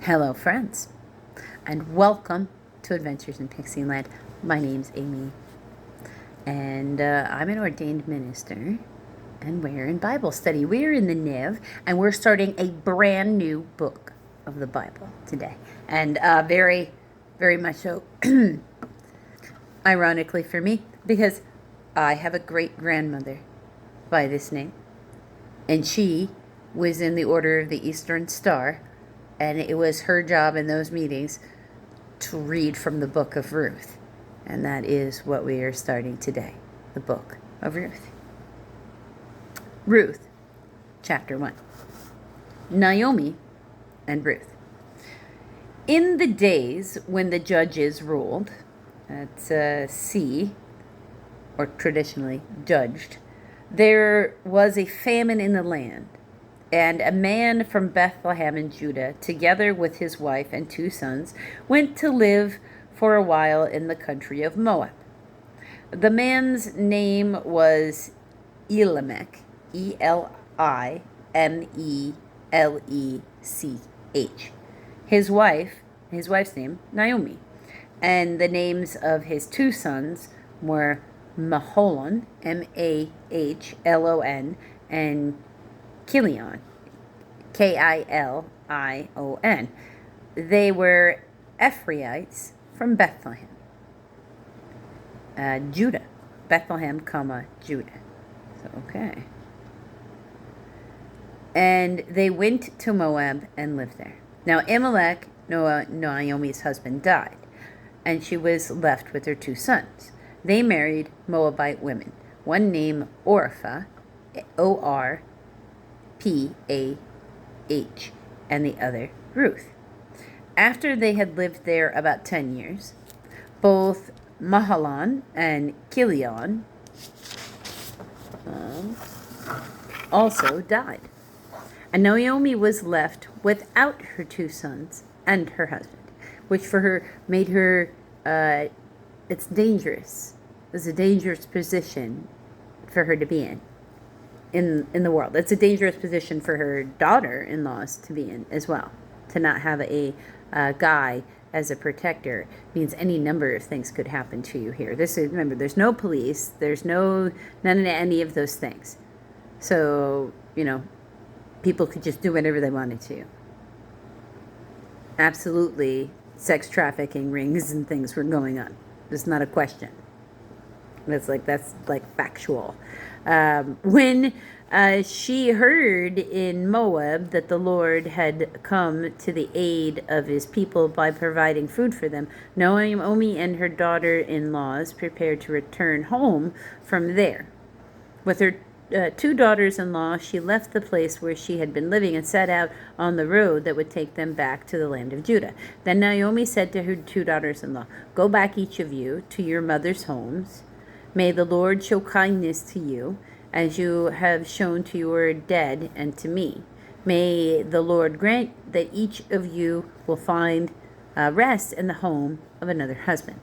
Hello, friends, and welcome to Adventures in Pixie Land. My name's Amy, and I'm an ordained minister, and we're in Bible study. We're in the NIV, and we're starting a brand new book of the Bible today, and very, very much so, ironically for me, because I have a great-grandmother by this name, and she was in the Order of the Eastern Star, and it was her job in those meetings to read from the book of Ruth. And that is what we are starting today, the book of Ruth. Ruth, chapter 1. Naomi and Ruth. In the days when the judges ruled, that's C, or traditionally judged, there was a famine in the land. And a man from Bethlehem in Judah, together with his wife and 2 sons, went to live for a while in the country of Moab. The man's name was Elimelech, Elimelech. His wife's name, Naomi. And the names of his 2 sons were Mahlon, Mahlon, and Kilion, Kilion. They were Ephrathites from Bethlehem. Judah. Bethlehem, Judah. So, okay. And they went to Moab and lived there. Now, Elimelech, Naomi's husband, died, and she was left with her 2 sons. They married Moabite women, one named Orpah, Orpah, and the other Ruth. After they had lived there about 10 years, both Mahlon and Kilion also died. And Naomi was left without her 2 sons and her husband, which for her made her, it's dangerous. It was a dangerous position for her to be in the world. It's a dangerous position for her daughter-in-laws to be in as well. To not have a guy as a protector means any number of things could happen to you here. Remember, there's no police. There's none of any of those things. So, people could just do whatever they wanted to. Absolutely, sex trafficking rings and things were going on. There's not a question. That's factual. When she heard in Moab that the Lord had come to the aid of his people by providing food for them, Naomi and her daughter-in-laws prepared to return home from there. With her 2 daughters-in-law, she left the place where she had been living and set out on the road that would take them back to the land of Judah. Then Naomi said to her 2 daughters-in-law, "Go back, each of you, to your mother's homes. May the Lord show kindness to you, as you have shown to your dead and to me. May the Lord grant that each of you will find rest in the home of another husband."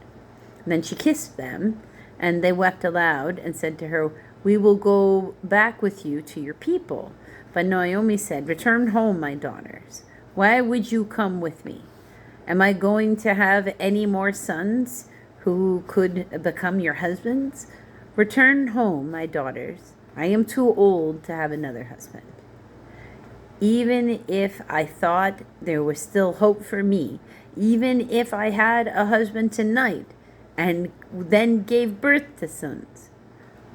And then she kissed them, and they wept aloud and said to her, "We will go back with you to your people." But Naomi said, "Return home, my daughters. Why would you come with me? Am I going to have any more sons who could become your husbands? Return home, my daughters. I am too old to have another husband. Even if I thought there was still hope for me, even if I had a husband tonight and then gave birth to sons,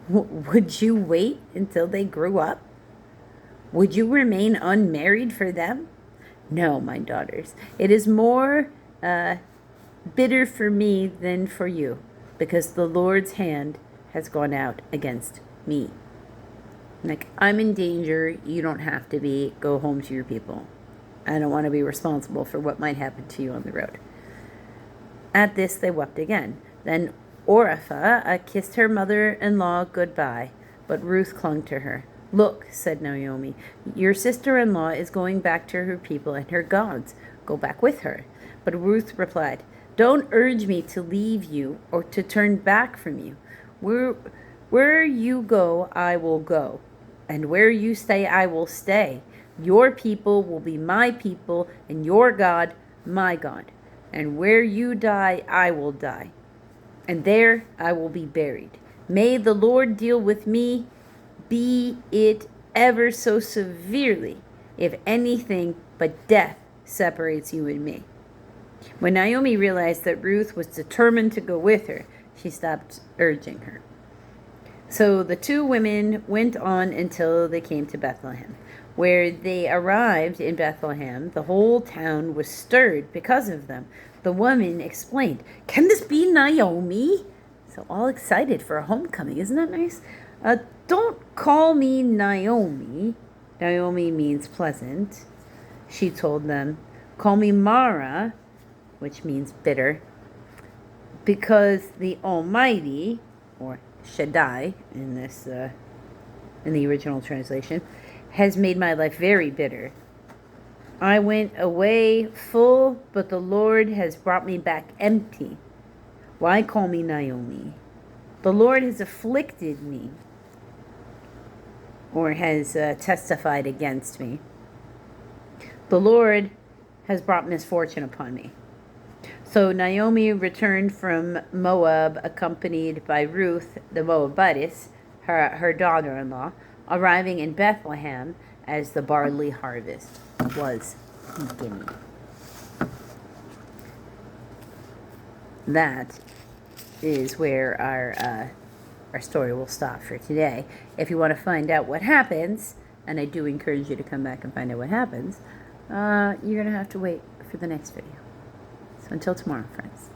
would you wait until they grew up? Would you remain unmarried for them? No, my daughters. It is more bitter for me than for you, because the Lord's hand has gone out against me. I'm in danger. You don't have to be. Go home to your people. I don't want to be responsible for what might happen to you on the road." At this, they wept again. Then Orpah kissed her mother-in-law goodbye, but Ruth clung to her. "Look," said Naomi, "your sister-in-law is going back to her people and her gods. Go back with her." But Ruth replied, "Don't urge me to leave you or to turn back from you. Where you go, I will go, and where you stay, I will stay. Your people will be my people, and your God, my God. And where you die, I will die, and there I will be buried. May the Lord deal with me, be it ever so severely, if anything but death separates you and me." When Naomi realized that Ruth was determined to go with her, she stopped urging her. So the two women went on until they came to Bethlehem. Where they arrived in Bethlehem, the whole town was stirred because of them. The woman explained, "Can this be Naomi?" So all excited for a homecoming. Isn't that nice? "Don't call me Naomi." Naomi means pleasant. She told them, "Call me Mara," which means bitter, "because the Almighty," or Shaddai in the original translation, "has made my life very bitter. I went away full, but the Lord has brought me back empty. Why call me Naomi? The Lord has afflicted me," or has testified against me. "The Lord has brought misfortune upon me." So Naomi returned from Moab, accompanied by Ruth the Moabitess, her daughter-in-law, arriving in Bethlehem as the barley harvest was beginning. That is where our story will stop for today. If you want to find out what happens, and I do encourage you to come back and find out what happens, you're going to have to wait for the next video. So until tomorrow, friends.